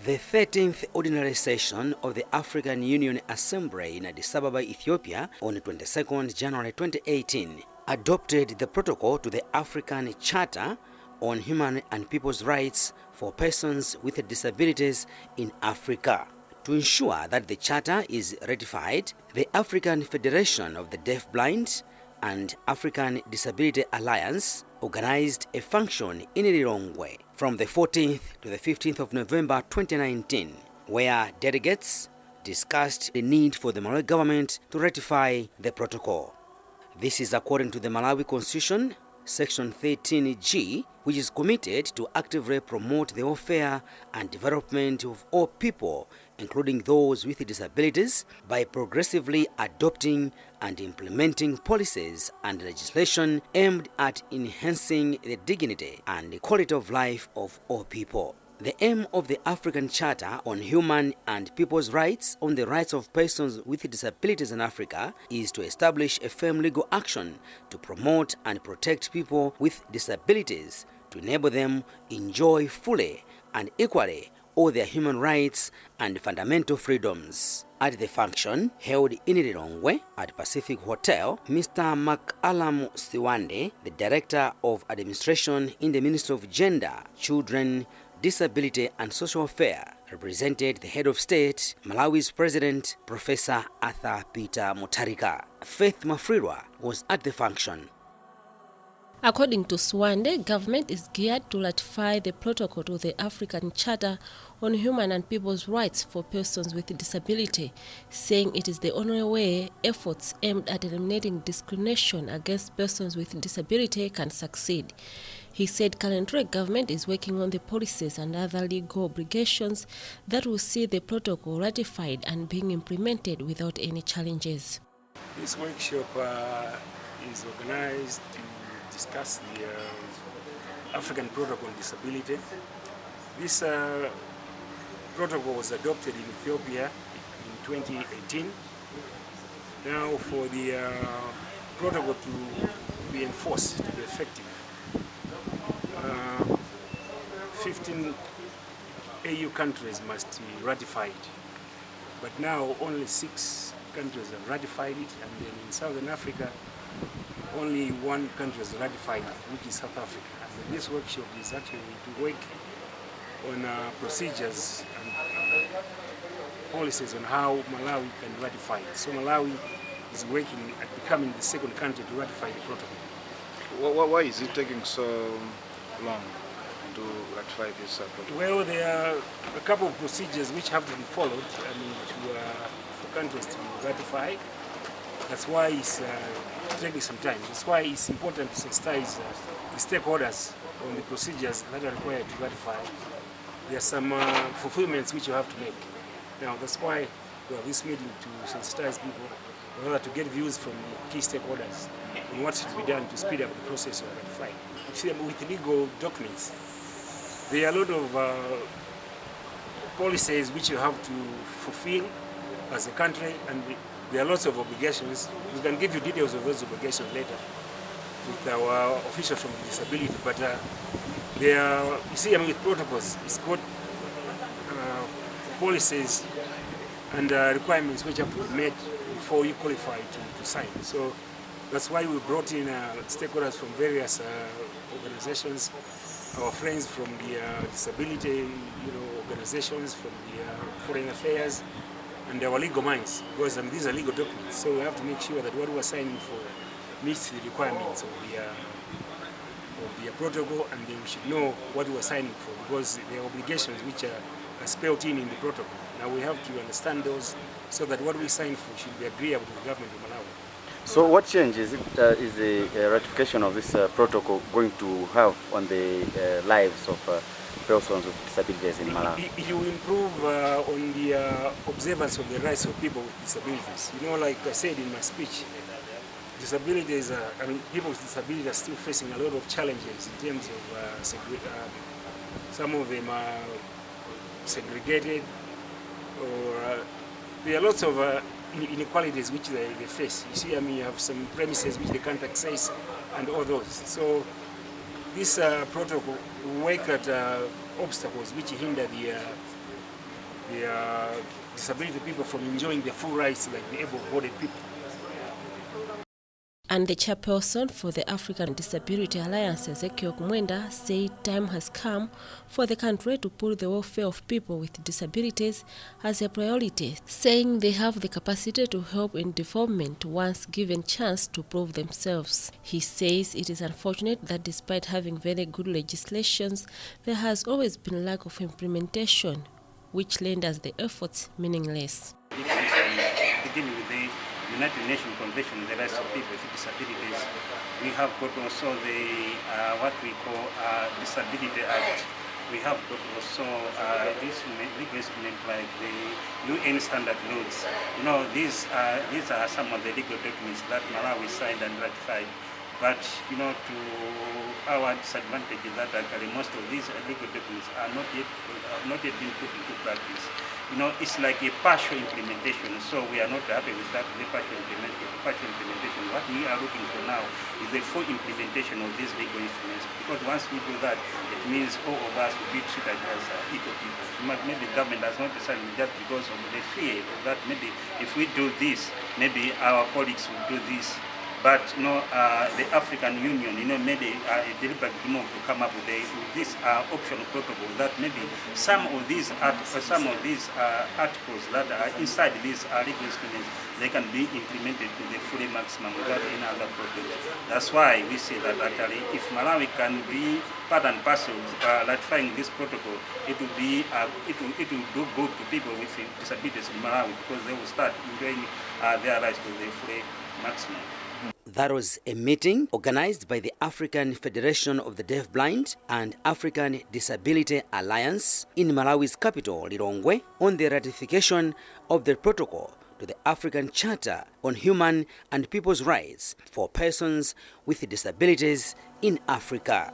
The 13th Ordinary Session of the African Union Assembly in Addis Ababa, Ethiopia on 22nd January 2018 adopted the protocol to the African Charter on Human and People's Rights for Persons with Disabilities in Africa. To ensure that the Charter is ratified, the African Federation of the Deafblind and African Disability Alliance organized a function in Lilongwe from the 14th to the 15th of November 2019, where delegates discussed the need for the Malawi government to ratify the protocol. This is according to the Malawi Constitution, Section 13G, which is committed to actively promote the welfare and development of all people, including those with disabilities, by progressively adopting and implementing policies and legislation aimed at enhancing the dignity and the quality of life of all people. The aim of the African Charter on Human and People's Rights on the Rights of Persons with Disabilities in Africa is to establish a firm legal action to promote and protect people with disabilities to enable them enjoy fully and equally all their human rights and fundamental freedoms. At the function held in Lilongwe at Pacific Hotel, Mr. Makalam Siwande, the Director of Administration in the Ministry of Gender, Children, Disability and Social Welfare, represented the head of state, Malawi's President, Professor Arthur Peter Mutharika. Faith Mafrirwa was at the function. According to Swande, government is geared to ratify the protocol to the African Charter on Human and People's Rights for Persons with Disability, saying it is the only way efforts aimed at eliminating discrimination against persons with disability can succeed. He said currently government is working on the policies and other legal obligations that will see the protocol ratified and being implemented without any challenges. This workshop is organized to discuss the African Protocol on Disability. This protocol was adopted in Ethiopia in 2018. Now for the protocol to be enforced, to be effective, 15 AU countries must ratify it. But now only 6 countries have ratified it, and then in Southern Africa only 1 country has ratified it, which is South Africa. And this workshop is actually to work on procedures and policies on how Malawi can ratify it. So Malawi is working at becoming the 2nd country to ratify the protocol. Why is it taking so long to ratify this protocol? Well, there are a couple of procedures which have to be followed for countries to ratify. That's why it's taking some time. That's why it's important to sensitize the stakeholders on the procedures that are required to ratify. There are some fulfillments which you have to make. Now, that's why we have this meeting to sensitize people, in order to get views from the key stakeholders on what should be done to speed up the process of ratifying. You see, with legal documents, there are a lot of policies which you have to fulfill as a country, and there are lots of obligations. We can give you details of those obligations later with our officials from disability, but there are, you see, with protocols, it's got policies and requirements which have to be met before you qualify to sign. So that's why we brought in stakeholders from various organizations, our friends from the disability organizations, from the foreign affairs, and our legal minds, because these are legal documents. So we have to make sure that what we're signing for meets the requirements of the protocol, and then we should know what we're signing for, because there are obligations which are spelled in the protocol. Now we have to understand those so that what we sign for should be agreeable to the government of Malawi. So what changes is the ratification of this protocol going to have on the lives of persons with disabilities in Malawi? It will improve on the observance of the rights of people with disabilities. Like I said in my speech, disabilities, people with disabilities are still facing a lot of challenges in terms of some of them are segregated, or there are lots of inequalities which they face. You see, you have some premises which they can't access and all those. So this protocol will work at obstacles which hinder the disability people from enjoying their full rights like the able-bodied people. And the chairperson for the African Disability Alliance, Ezekiel Kumwenda, said time has come for the country to put the welfare of people with disabilities as a priority, saying they have the capacity to help in development once given chance to prove themselves. He says it is unfortunate that despite having very good legislations, there has always been lack of implementation, which renders the efforts meaningless. Beginning with the United Nations Convention on the Rights of People with Disabilities, we have got also the what we call Disability Act. We have got also this legal instrument like the UN Standard Laws. You know, these are some of the legal documents that Malawi signed and ratified. But you know, to our disadvantage is that actually most of these legal documents are not yet being put into practice. You know, it's like a partial implementation, so we are not happy with that, the partial implementation. What we are looking for now is the full implementation of these legal instruments, because once we do that, it means all of us will be treated as equal people. Maybe the government has not decided just because of the fear of that maybe if we do this, maybe our colleagues will do this. But you know, the African Union, you know, made a deliberate move to come up with this optional protocol that maybe some of these articles that are inside these legal instruments, they can be implemented to the full maximum without any other problem. That's why we say that actually, if Malawi can be part and parcel ratifying this protocol, it will do good to people with disabilities in Malawi, because they will start enjoying their rights to the full maximum. That was a meeting organized by the African Federation of the Deafblind and African Disability Alliance in Malawi's capital, Lilongwe, on the ratification of the protocol to the African Charter on Human and People's Rights for Persons with Disabilities in Africa.